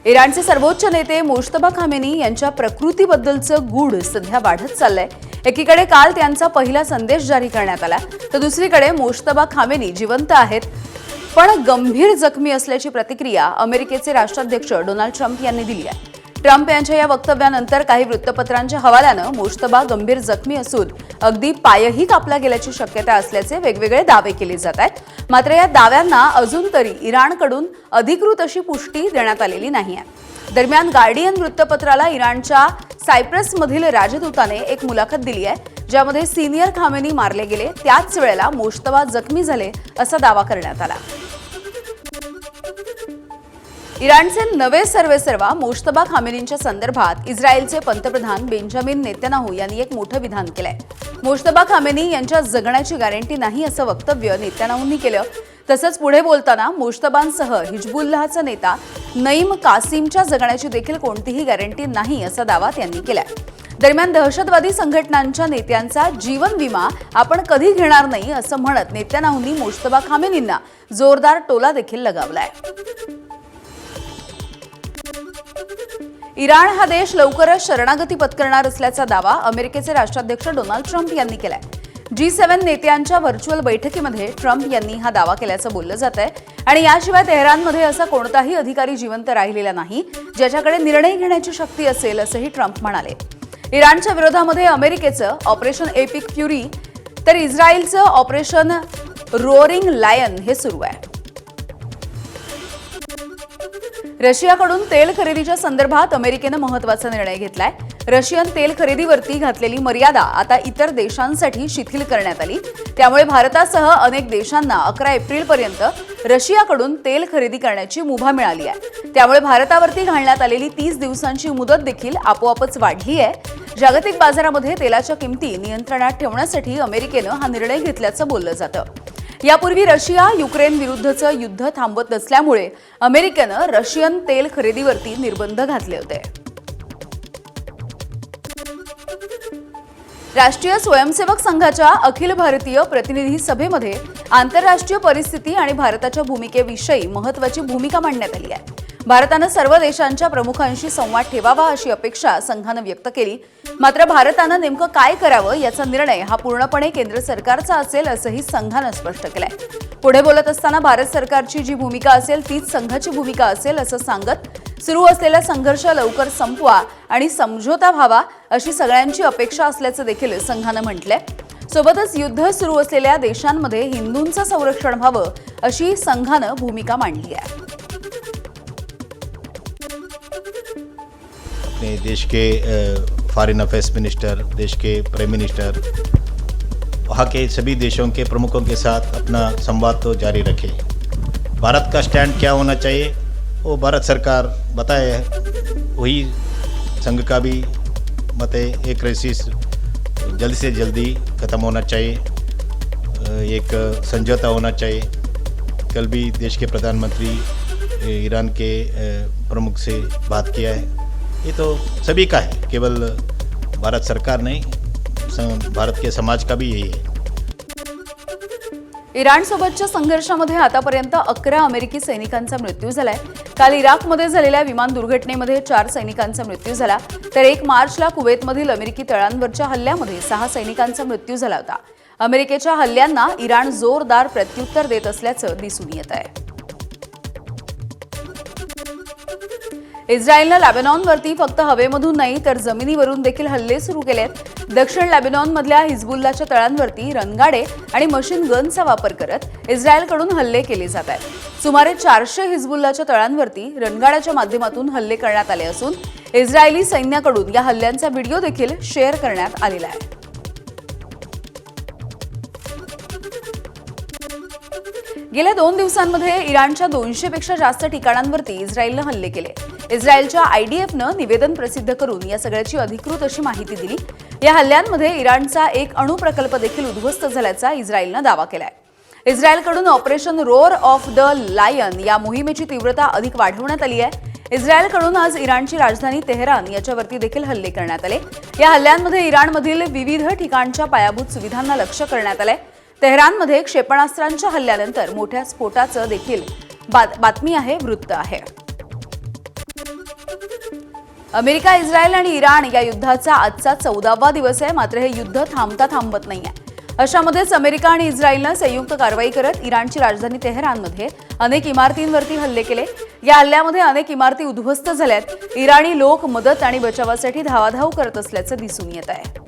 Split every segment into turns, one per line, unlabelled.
इराणचे सर्वोच्च नेते मुज्तबा खामेनी यांच्या प्रकृतीबद्दलचं गूढ सध्या वाढत चाललंय। एकीकडे काल त्यांचा पहिला संदेश जारी करण्यात आला, तर दुसरीकडे मुज्तबा खामेनी जिवंत आहेत पण गंभीर जखमी असल्याची प्रतिक्रिया अमेरिकेचे राष्ट्राध्यक्ष डोनाल्ड ट्रम्प यांनी दिली आहे। ट्रम्प यांच्या या वक्तव्यानंतर काही वृत्तपत्रांच्या हवाल्यानं मुज्तबा गंभीर जखमी असून अगदी पायही कापला गेल्याची शक्यता असल्याचे वेगवेगळे दावे केले जात आहेत। मात्र या दाव्यांना अजून तरी इराणकडून अधिकृत अशी पुष्टी देण्यात आलेली नाही आहे। दरम्यान गार्डियन वृत्तपत्राला इराणच्या सायप्रसमधील राजदूताने एक मुलाखत दिली आहे, ज्यामध्ये सिनियर खामेनी मारले गेले त्याच वेळेला मुज्तबा जखमी झाले असा दावा करण्यात आला। इराणचे नवे सर्वेसर्वा मुज्तबा खामेनींच्या संदर्भात इस्रायलचे पंतप्रधान बेंजामिन नेतन्याहू यांनी एक मोठं विधान केलंय। मुज्तबा खामेनी यांच्या जगण्याची गॅरंटी नाही असं वक्तव्य नेतन्याहूंनी केलं। तसंच पुढे बोलताना मुज्तबांसह हिजबुल्लाहचा नेता नईम कासिमच्या जगण्याची देखील कोणतीही गॅरंटी नाही असा दावा त्यांनी केलाय। दरम्यान दहशतवादी संघटनांच्या नेत्यांचा जीवन विमा आपण कधी घेणार नाही असं म्हणत नेतन्याहूंनी मुज्तबा खामेनींना जोरदार टोला देखील लगावलाय। इराण हा देश लवकरच शरणागती पत्करणार असल्याचा दावा अमेरिकेचे राष्ट्राध्यक्ष डोनाल्ड ट्रम्प यांनी केलाय। G7 नेत्यांच्या व्हर्च्युअल बैठकीमध्ये ट्रम्प यांनी हा दावा केल्याचं बोललं जात आहे आणि याशिवाय तेहरानमध्ये असा कोणताही अधिकारी जिवंत राहिलेला नाही ज्याच्याकडे निर्णय घेण्याची शक्ती असेल असंही ट्रम्प म्हणाले। इराणच्या विरोधामध्ये अमेरिकेचं ऑपरेशन एपिक फ्युरी तर इस्रायलचं ऑपरेशन रोअरिंग लायन हे सुरू आहे। रशियाकडून तेल खरेदीच्या संदर्भात अमेरिकेनं महत्त्वाचा निर्णय घेतलाय। रशियन तेल खरेदीवरती घातलेली मर्यादा आता इतर देशांसाठी शिथिल करण्यात आली। त्यामुळे भारतासह अनेक देशांना 11 एप्रिलपर्यंत रशियाकडून तेल खरेदी करण्याची मुभा मिळाली आहे। त्यामुळे भारतावरती घालण्यात आलेली 30 दिवसांची मुदत देखील आपोआपच वाढली आहे। जागतिक बाजारामध्ये तेलाच्या किमती नियंत्रणात ठेवण्यासाठी अमेरिकेनं हा निर्णय घेतल्याचं बोललं जातं। यापूर्वी रशिया युक्रेन विरुद्धचं युद्ध थांबवत नसल्यामुळे अमेरिकेनं रशियन तेल खरेदीवरती निर्बंध घातले होते। राष्ट्रीय स्वयंसेवक संघाच्या अखिल भारतीय प्रतिनिधी सभेमध्ये आंतरराष्ट्रीय परिस्थिती आणि भारताच्या भूमिकेविषयी महत्त्वाची भूमिका मांडण्यात आली आहे। भारतानं सर्व देशांच्या प्रमुखांशी संवाद ठेवावा अशी अपेक्षा संघानं व्यक्त केली। मात्र भारतानं नेमकं काय करावं याचा निर्णय हा पूर्णपणे केंद्र सरकारचा असेल असंही संघानं स्पष्ट केलंय। पुढे बोलत असताना भारत सरकारची जी भूमिका असेल तीच संघाची भूमिका असेल असं सांगत सुरू असलेला संघर्ष लवकर संपवा आणि समझोता व्हावा अशी सगळ्यांची अपेक्षा असल्याचं देखील संघानं म्हटलंय। सोबतच युद्ध सुरू असलेल्या देशांमध्ये हिंदूंचं संरक्षण व्हावं अशी संघानं भूमिका मांडली आहे।
अपने देश के फॉरेन अफेयर्स मिनिस्टर, देश के प्राइम मिनिस्टर, वहाँ के सभी देशों के प्रमुखों के साथ अपना संवाद तो जारी रखे। भारत का स्टैंड क्या होना चाहिए वो भारत सरकार बताए है, वही संघ का भी मत है। एक क्राइसिस जल्दी से जल्दी ख़त्म होना चाहिए, एक समझौता होना चाहिए। कल भी देश के प्रधानमंत्री ईरान के प्रमुख से बात किया है। ये तो सभी का है, केवल भारत सरकार नहीं, भारत के समाज का भी यही है।
इराणसोबतच्या संघर्षामध्ये आतापर्यंत 11 अमेरिकी सैनिकांचा मृत्यू झालाय। काल इराकमध्ये झालेल्या विमान दुर्घटनेमध्ये 4 सैनिकांचा मृत्यू झाला, तर 1 मार्चला कुवेतमधील अमेरिकी तळांवरच्या हल्ल्यामध्ये 6 सैनिकांचा मृत्यू झाला होता। अमेरिकेच्या हल्ल्यांना इराण जोरदार प्रत्युत्तर देत असल्याचं दिसून येत आहे। इस्रायलनं लेबनॉनवरती फक्त हवेमधून नाही तर जमिनीवरून देखील हल्ले सुरू केलेत। दक्षिण लेबनॉनमधल्या हिजबुल्लाच्या तळांवरती रणगाडे आणि मशीन गनचा वापर करत इस्रायलकडून हल्ले केले जात आहेत। सुमारे 400 हिजबुल्लाच्या तळांवरती रणगाड्याच्या माध्यमातून हल्ले करण्यात आले असून इस्रायली सैन्याकडून या हल्ल्यांचा व्हिडिओ देखील शेअर करण्यात आलेला आहे। गेल्या 2 दिवसांमध्ये इराणच्या 200 पेक्षा जास्त ठिकाणांवरती इस्रायलनं हल्ले केले। इस्रायलच्या IDFनं निवेदन प्रसिद्ध करून या सगळ्याची अधिकृत अशी माहिती दिली। या हल्ल्यांमध्ये इराणचा एक अणु प्रकल्प देखील उद्ध्वस्त झाल्याचा इस्रायलनं दावा केलाय। इस्रायलकडून operation roar of the lion या मोहिमेची तीव्रता अधिक वाढवण्यात आली आहे। इस्रायलकडून आज इराणची राजधानी तेहरान याच्यावरती देखील हल्ले करण्यात आले। या हल्ल्यांमध्ये इराणमधील विविध ठिकाणच्या पायाभूत सुविधांना लक्ष्य करण्यात आले। तेहरानमध्ये क्षेपणास्त्रांच्या हल्ल्यानंतर मोठ्या स्फोटाचं देखील बातमी आहे, वृत्त आहे। अमेरिका, इस्रायल आणि इराण या युद्धाचा आजचा 14वा दिवस आहे. मात्र हे युद्ध थांबत नाहीये. अशामध्येच अमेरिका आणि इस्रायलनं संयुक्त कारवाई करत इराणची राजधानी तेहरानमध्ये अनेक इमारतींवरती हल्ले केले. या हल्ल्यामध्ये अनेक इमारती उद्ध्वस्त झाल्यात. इराणी लोक मदत आणि बचावासाठी धावाधाव करत असल्याचं दिसून येत आहे.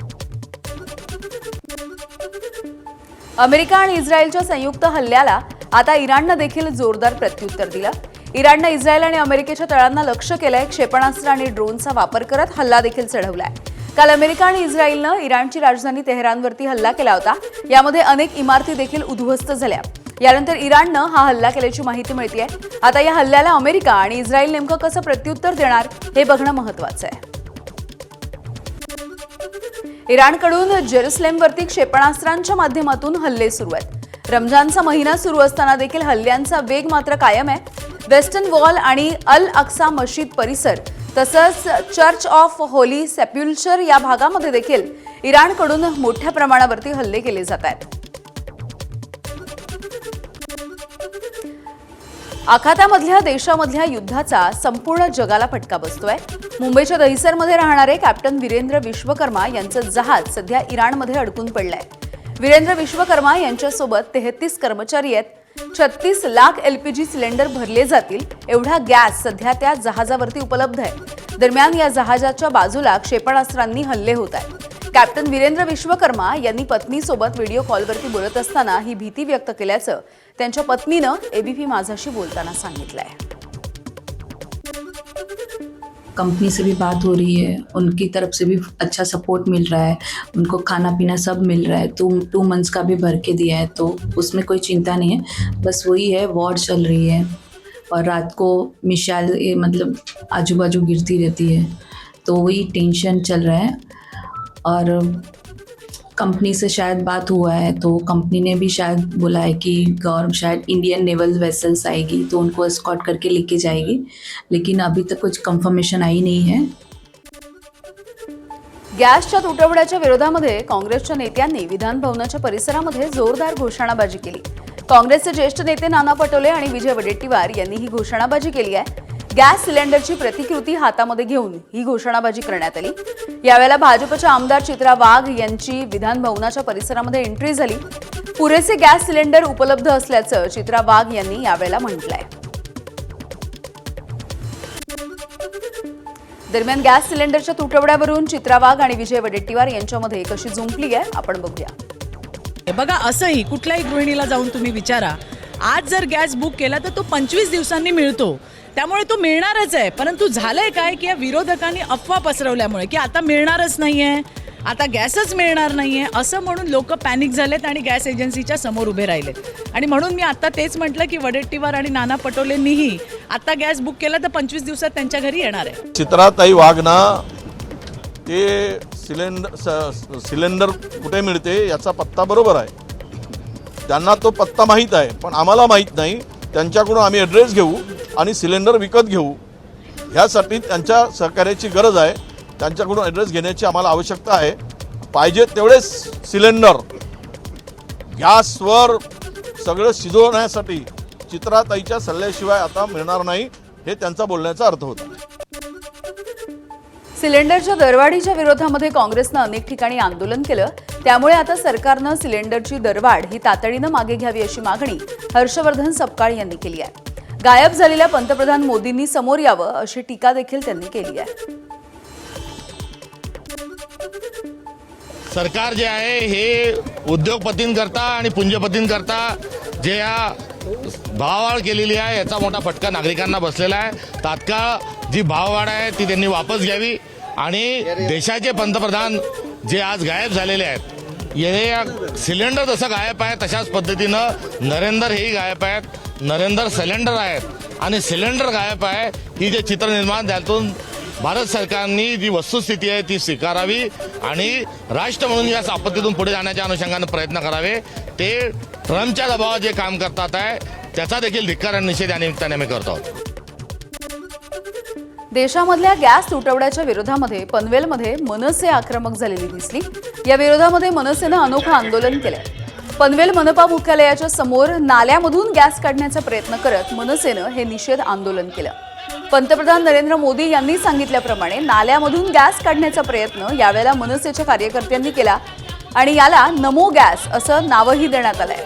अमेरिका आणि इस्रायलच्या संयुक्त हल्ल्याला आता इराणनं देखील जोरदार प्रत्युत्तर दिलं. इराणनं इस्रायल आणि अमेरिकेच्या तळांना लक्ष्य केलंय. क्षेपणास्त्र आणि ड्रोनचा वापर करत हल्ला देखील चढवलाय. काल अमेरिका आणि इस्रायलनं इराणची राजधानी तेहरानवरती हल्ला केला होता. यामध्ये अनेक इमारती देखील उद्ध्वस्त झाल्या. यानंतर इराणनं हा हल्ला केल्याची माहिती मिळतेय. आता या हल्ल्याला अमेरिका आणि इस्रायल नेमकं कसं प्रत्युत्तर देणार हे बघणं महत्त्वाचं आहे. इराणकडून जेरुसलेमवरती क्षेपणास्त्रांच्या माध्यमातून हल्ले सुरू आहेत. रमजानचा महिना सुरू असताना देखील हल्ल्यांचा वेग मात्र कायम आहे. वेस्टर्न वॉल आणि अल अक्सा मशीद परिसर तसंच चर्च ऑफ होली सेप्युल्चर या भागामध्ये देखील इराणकडून मोठ्या प्रमाणावरती हल्ले केले जात आहेत. आखातामधल्या देशामधल्या युद्धाचा संपूर्ण जगाला फटका बसतोय. मुंबईच्या दहिसरमध्ये राहणारे कॅप्टन वीरेंद्र विश्वकर्मा यांचं जहाज सध्या इराणमध्ये अडकून पडलंय. वीरेंद्र विश्वकर्मा यांच्यासोबत 33 कर्मचारी आहेत. 36 लाख LPG सिलेंडर भरले जातील एवढा गॅस सध्या त्या जहाजावरती उपलब्ध आहे. दरम्यान या जहाजाच्या बाजूला क्षेपणास्त्रांनी हल्ले होत आहेत. कॅप्टन वीरेंद्र विश्वकर्मा यांनी पत्नीसोबत व्हिडिओ कॉलवरती बोलत असताना ही भीती व्यक्त केल्याचं त्यांच्या पत्नीनं ABP माझाशी बोलताना सांगितलंय.
कंपनी से भी बात हो रही है, उनकी तरफ से भी अच्छा सपोर्ट मिल रहा है, उनको खाना पीना सब मिल रहा है. 2 मंथ्स का भी भर के दिया है, तो उसमें कोई चिंता नहीं है. बस वही है, वॉर चल रही है और रात को मिसाइल मतलब आजू बाजू गिरती रहती है, तो वही टेंशन चल रहा है. और कंपनी से शायद बात हुआ है, तो कंपनी ने भी शायद बोला है कि शायद इंडियन नेवल वेसल्स आएगी तो उनको एस्कॉर्ट करके लेके जाएगी, लेकिन अभी तक कुछ कंफर्मेशन आई नहीं है.
गॅसच्या तुटवड्याच्या विरोधामध्ये काँग्रेसच्या नेत्यांनी विधान भवनाच्या परिसरामध्ये जोरदार घोषणाबाजी केली. काँग्रेसचे ज्येष्ठ नेते नाना पटोले आणि विजय वडेट्टीवार यांनी ही घोषणाबाजी केली आहे. गॅस सिलेंडरची प्रतिकृती हातामध्ये घेऊन ही घोषणाबाजी करण्यात आली. यावेळेला भाजपच्या आमदार चित्रा वाघ यांची विधान भवनाच्या परिसरामध्ये एंट्री झाली. पुरेसे गॅस सिलेंडर उपलब्ध असल्याचं चित्रा वाघ यांनी यावेळेला म्हटलंय. दरम्यान गॅस सिलेंडरच्या तुटवड्यावरून चित्रा वाघ आणि विजय वडेट्टीवार यांच्यामध्ये कशी जुंपली आहे आपण बघूया.
बघा, असंही कुठल्याही गृहिणीला जाऊन तुम्ही विचारा, आज जर गॅस बुक केला तर तो 25 दिवसांनी मिळतो, त्यामुळे तो मिळणारच आहे. परंतु झालंय काय की या विरोधकांनी अफवा पसरवल्यामुळे की आता मिळणारच नाहीये, आता गॅसच मिळणार नाहीये असं म्हणून लोक पॅनिक झालेत आणि गॅस एजन्सीच्या समोर उभे राहिलेत. आणि म्हणून मी आता तेच म्हटलं की वडेट्टीवार आणि नाना पटोलेंनीही आता गॅस बुक केला तर 25 दिवसात त्यांच्या घरी येणार आहे.
चित्राताई वाघना ते सिलेंडर कुठे मिळते याचा पत्ता बरोबर आहे, त्यांना तो पत्ता माहीत आहे, पण आम्हाला माहीत नाही. त्यांच्याकडून आम्ही ॲड्रेस घेऊ आणि सिलेंडर विकत घेऊ, ह्यासाठी त्यांच्या सहकार्याची गरज आहे. त्यांच्याकडून ॲड्रेस घेण्याची आम्हाला आवश्यकता आहे. पाहिजे तेवढेच सिलेंडर गॅसवर सगळं शिजवण्यासाठी चित्राताईच्या सल्ल्याशिवाय आता मिळणार नाही, हे त्यांचा बोलण्याचा अर्थ होता.
सिलेंडरच्या दरवाढीच्या विरोधामध्ये काँग्रेसनं अनेक ठिकाणी आंदोलन केलं. त्यामुळे आता सरकारनं सिलेंडरची दरवाढ ही तातडीनं मागे घ्यावी अशी मागणी हर्षवर्धन सपकाळ यांनी केली आहे. गायब झालेल्या पंतप्रधान मोदींनी समोर यावं अशी टीका देखील त्यांनी केली आहे.
सरकार जे आहे हे उद्योगपतींकरता आणि पुंजपतींकरता जे या भाववाढ केलेली आहे याचा मोठा फटका नागरिकांना बसलेला आहे. तात्काळ जी भाववाढ आहे ती त्यांनी वापस घ्यावी आणि देशाचे पंतप्रधान जे आज गायब झालेले आहेत, हे सिलेंडर जसं गायब आहे तशाच पद्धतीनं नरेंद्र हेही गायब आहेत. नरेंद्र सिलेंडर आहेत आणि सिलेंडर गायब आहे ही जे चित्र निर्माण त्यातून भारत सरकारने जी वस्तुस्थिती आहे ती स्वीकारावी आणि राष्ट्र म्हणून या आपत्तीतून पुढे जाण्याच्या अनुषंगाने प्रयत्न करावे. ते ट्रम्पच्या दबावात जे काम करतात आहे त्याचा देखील धिक्कार आणि निषेध या निमित्ताने आम्ही करतो आहोत.
देशामधल्या गॅस तुटवड्याच्या विरोधामध्ये पनवेलमध्ये मनसे आक्रमक झालेली दिसली. या विरोधामध्ये मनसेनं अनोखं आंदोलन केलंय. पनवेल मनपा मुख्यालयाच्या समोर नाल्यामधून गॅस काढण्याचा प्रयत्न करत मनसेनं हे निषेध आंदोलन केलं. पंतप्रधान नरेंद्र मोदी यांनी सांगितल्याप्रमाणे नाल्यामधून गॅस काढण्याचा प्रयत्न यावेळेला मनसेच्या कार्यकर्त्यांनी केला आणि याला नमो गॅस असं नावही देण्यात आलंय.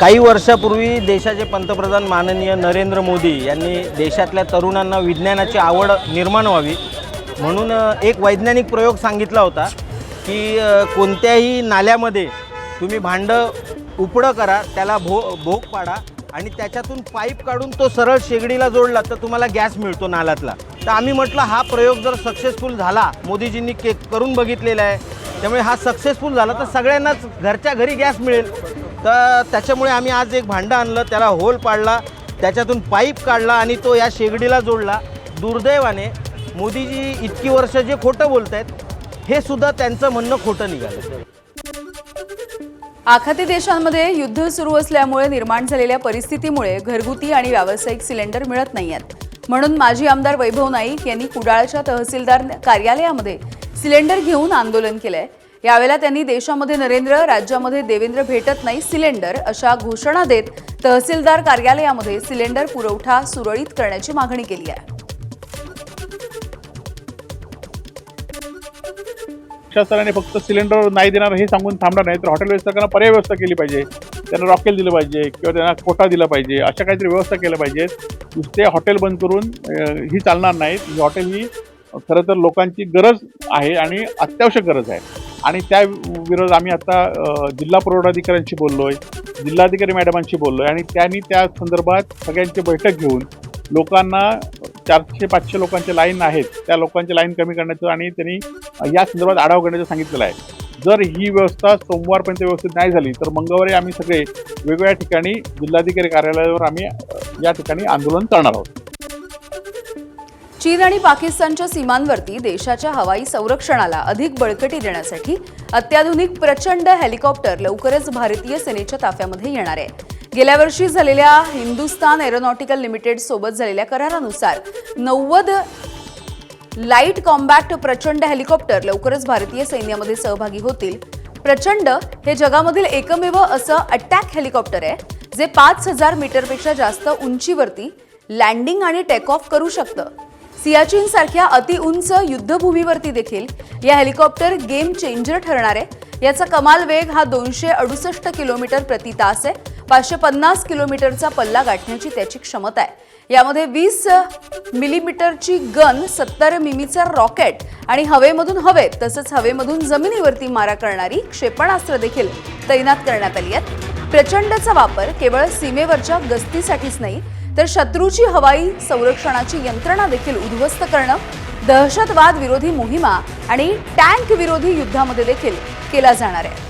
काही वर्षापूर्वी देशाचे पंतप्रधान माननीय नरेंद्र मोदी यांनी देशातल्या तरुणांना विज्ञानाची आवड निर्माण व्हावी म्हणून एक वैज्ञानिक प्रयोग सांगितला होता की कोणत्याही नाल्यामध्ये तुम्ही भांडं उपडं करा, त्याला भोग पाडा आणि त्याच्यातून पाईप काढून तो सरळ शेगडीला जोडला तर तुम्हाला गॅस मिळतो नाल्यातला. तर आम्ही म्हटलं हा प्रयोग जर सक्सेसफुल झाला, मोदीजींनी करून बघितलेला आहे, त्यामुळे हा सक्सेसफुल झाला तर सगळ्यांनाच घरच्या घरी गॅस मिळेल. तर त्याच्यामुळे आम्ही आज एक भांडं आणलं, त्याला होल पाडला, त्याच्यातून पाईप काढला आणि तो या शेगडीला जोडला. दुर्दैवाने मोदीजी इतकी वर्ष जे खोटं बोलत आहेत हे सुद्धा त्यांचं म्हणणं खोटं निघालं.
आखाती देशांमध्ये युद्ध सुरू असल्यामुळे निर्माण झालेल्या परिस्थितीमुळे घरगुती आणि व्यावसायिक सिलेंडर मिळत नाहीयेत. म्हणून माजी आमदार वैभव नाईक यांनी कुडाळच्या तहसीलदार कार्यालयामध्ये सिलेंडर घेऊन आंदोलन केलंय. यावेळेला त्यांनी देशामध्ये नरेंद्र, राज्यामध्ये देवेंद्र भेटत नाही सिलेंडर अशा घोषणा देत तहसीलदार कार्यालयामध्ये सिलेंडर पुरवठा सुरळीत करण्याची मागणी केली आहे.
प्रशासनाने फक्त सिलेंडर नाही देणार हे सांगून थांबणार नाही, तर हॉटेल व्यवस्थापकांना पर्याय व्यवस्था केली पाहिजे, त्यांना रॉकेल दिलं पाहिजे किंवा त्यांना कोटा दिला पाहिजे, अशा काहीतरी व्यवस्था केल्या पाहिजेत. नुसते हॉटेल बंद करून ही चालणार नाहीत. ही हॉटेल ही खरं तर लोकांची गरज आहे आणि अत्यावश्यक गरज आहे आणि त्या विरोधात आम्ही आता जिल्हा पुरवठाधिकाऱ्यांशी बोललोय, जिल्हाधिकारी मॅडमांशी बोललोय आणि त्यांनी त्या संदर्भात सगळ्यांची बैठक घेऊन लोकांना 400-500 लोकांचे लाईन आहेत, त्या लोकांची लाईन कमी करण्याचं आणि त्यांनी या संदर्भात आढावा घेण्याचं सांगितलेलं आहे. जर ही व्यवस्था सोमवारपर्यंत व्यवस्थित नाही झाली तर मंगळवारी आम्ही सगळे वेगवेगळ्या ठिकाणी जिल्हाधिकारी कार्यालयावर आम्ही या ठिकाणी आंदोलन करणार आहोत.
चीन आणि पाकिस्तानच्या सीमांवरती देशाच्या हवाई संरक्षणाला अधिक बळकटी देण्यासाठी अत्याधुनिक प्रचंड हेलिकॉप्टर लवकरच भारतीय सेनेच्या ताफ्यामध्ये येणार आहे. गेल्या वर्षी झालेल्या हिंदुस्तान एरोनॉटिकल लिमिटेड सोबत झालेल्या करारानुसार 90 लाईट कॉम्बॅक्ट प्रचंड हेलिकॉप्टर लवकरच भारतीय सैन्यामध्ये सहभागी होतील. प्रचंड हे जगामधील एकमेव असं अटॅक हेलिकॉप्टर आहे जे 5000 मीटरपेक्षा जास्त उंचीवरती लँडिंग आणि टेक ऑफ करू शकतं. सियाचीन सारख्या अतिउंच युद्धभूमीवरती देखील या हेलिकॉप्टर गेम चेंजर ठरणार आहे. याचा कमाल वेग हा 268 किलोमीटर प्रति तास आहे. 550 किलोमीटरचा पल्ला गाठण्याची त्याची क्षमता आहे. यामध्ये 20 मिलीमीटरची गन, 70 मिमीचा रॉकेट आणि हवेमधून हवेत तसंच हवेमधून जमिनीवरती मारा करणारी क्षेपणास्त्र देखील तैनात करण्यात आली आहेत. प्रचंडचा वापर केवळ सीमेवरच्या गस्तीसाठीच नाही तर शत्रूची हवाई संरक्षणाची यंत्रणा देखील उद्ध्वस्त करणं, दहशतवाद विरोधी मोहिमा आणि टँक विरोधी युद्धामध्ये देखील केला जाणार आहे.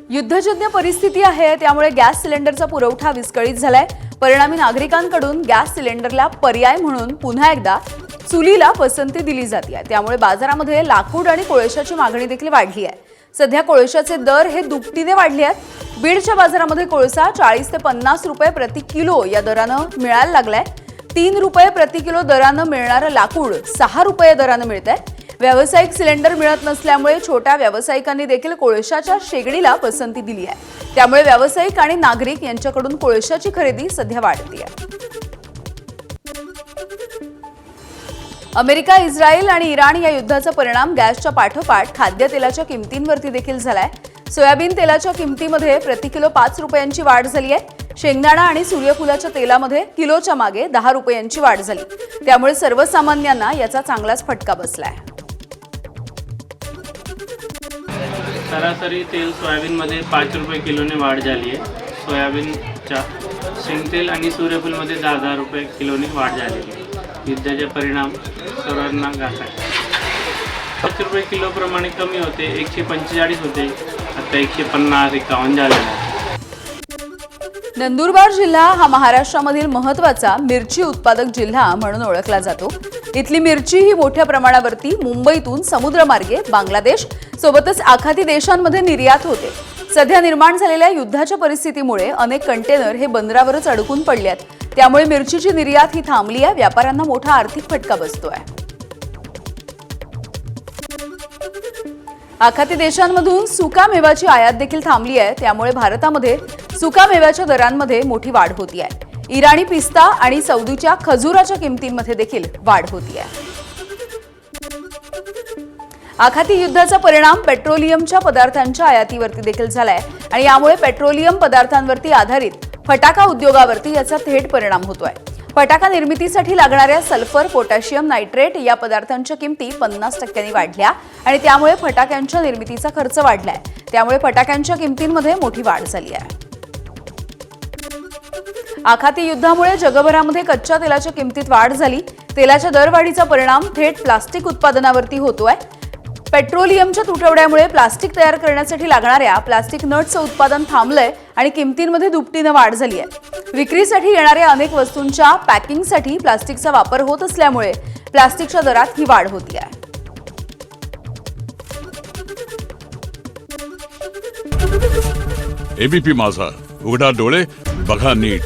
युद्धजन्य परिस्थिती आहे त्यामुळे गॅस सिलेंडरचा पुरवठा विस्कळीत झालाय. परिणामी नागरिकांकडून गॅस सिलेंडरला पर्याय म्हणून पुन्हा एकदा चुलीला पसंती दिली जाते. त्यामुळे बाजारामध्ये लाकूड आणि कोळशाची मागणी देखील वाढली आहे. सध्या कोळशाचे दर हे दुपटीने वाढले आहेत. बीडच्या बाजारामध्ये कोळसा 40 ते 50 रुपये प्रति किलो या दरानं मिळायला लागलाय. 3 रुपये प्रति किलो दरानं मिळणारं लाकूड 6 रुपये दरानं मिळतंय. व्यावसायिक सिलेंडर मिळत नसल्यामुळे छोट्या व्यावसायिकांनी देखील कोळशाच्या शेगडीला पसंती दिली आहे. त्यामुळे व्यावसायिक आणि नागरिक यांच्याकडून कोळशाची खरेदी सध्या वाढते आहे. अमेरिका, इस्रायल आणि इराण या युद्धाचा परिणाम गॅसच्या पाठोपाठ खाद्यतेलाच्या किमतींवरती देखील झालाय. सोयाबीन तेलाच्या किमतीमध्ये प्रति किलो 5 रुपयांची वाढ झाली आहे. शेंगदाणा आणि सूर्यफुलाच्या तेलामध्ये किलोच्या मागे 10 रुपयांची वाढ झाली. त्यामुळे सर्वसामान्यांना याचा चांगलाच फटका बसलाय.
सरासरी तेल सोयाबीनमध्ये 5 रुपये किलोने वाढ झाली आहे. सोयाबीनच्या शेंगतेल आणि सूर्यफूलमध्ये 10 रुपये किलोने वाढ झालेली आहे. युद्धाचे परिणाम सर्वांना घात आहे. 5 रुपये किलोप्रमाणे कमी होते, 145 होते, आता 150-51 झालेले आहे.
नंदुरबार जिल्हा हा महाराष्ट्रामधील महत्त्वाचा मिरची उत्पादक जिल्हा म्हणून ओळखला जातो. इथली मिरची ही मोठ्या प्रमाणावरती मुंबईतून समुद्रमार्गे बांगलादेश सोबतच आखाती देशांमध्ये निर्यात होते. सध्या निर्माण झालेल्या युद्धाच्या परिस्थितीमुळे अनेक कंटेनर हे बंदरावरच अडकून पडले आहेत. त्यामुळे मिरचीची निर्यात ही थांबली आहे. व्यापाऱ्यांना मोठा आर्थिक फटका बसतोय. आखाती देशांमधून सुका मेव्याची आयात देखील थांबली आहे. त्यामुळे भारतामध्ये सुका मेव्याच्या दरांमध्ये मोठी वाढ होती आहे. इराणी पिस्ता आणि सौदीच्या खजुराच्या किमतींमध्ये देखील वाढ होती आहे. आखाती युद्धाचा परिणाम पेट्रोलियमच्या पदार्थांच्या आयातीवरती देखील झालाय आणि यामुळे पेट्रोलियम पदार्थांवरती आधारित फटाका उद्योगावरती याचा थेट परिणाम होतोय. फटाका निर्मितीसाठी लागणाऱ्या सल्फर, पोटॅशियम नायट्रेट या पदार्थांच्या किमती 50% वाढल्या आणि त्यामुळे फटाक्यांच्या निर्मितीचा खर्च वाढलाय. त्यामुळे फटाक्यांच्या किमतींमध्ये मोठी वाढ झाली आहे. आखाती युद्धामुळे जगभरामध्ये कच्च्या तेलाच्या किमतीत वाढ झाली. तेलाच्या दरवाढीचा परिणाम थेट प्लास्टिक उत्पादनावरती होतोय. पेट्रोलियमच्या तुटवड्यामुळे प्लास्टिक तयार करण्यासाठी लागणाऱ्या प्लास्टिक नट्सचं उत्पादन थांबलंय आणि किमतींमध्ये दुपटीनं वाढ झाली आहे. विक्रीसाठी येणाऱ्या अनेक वस्तूंच्या पॅकिंगसाठी प्लास्टिकचा वापर होत असल्यामुळे प्लास्टिकच्या दरात ही वाढ होती आहे.
एबीपी माझा, उघडा डोळे बघा नीट.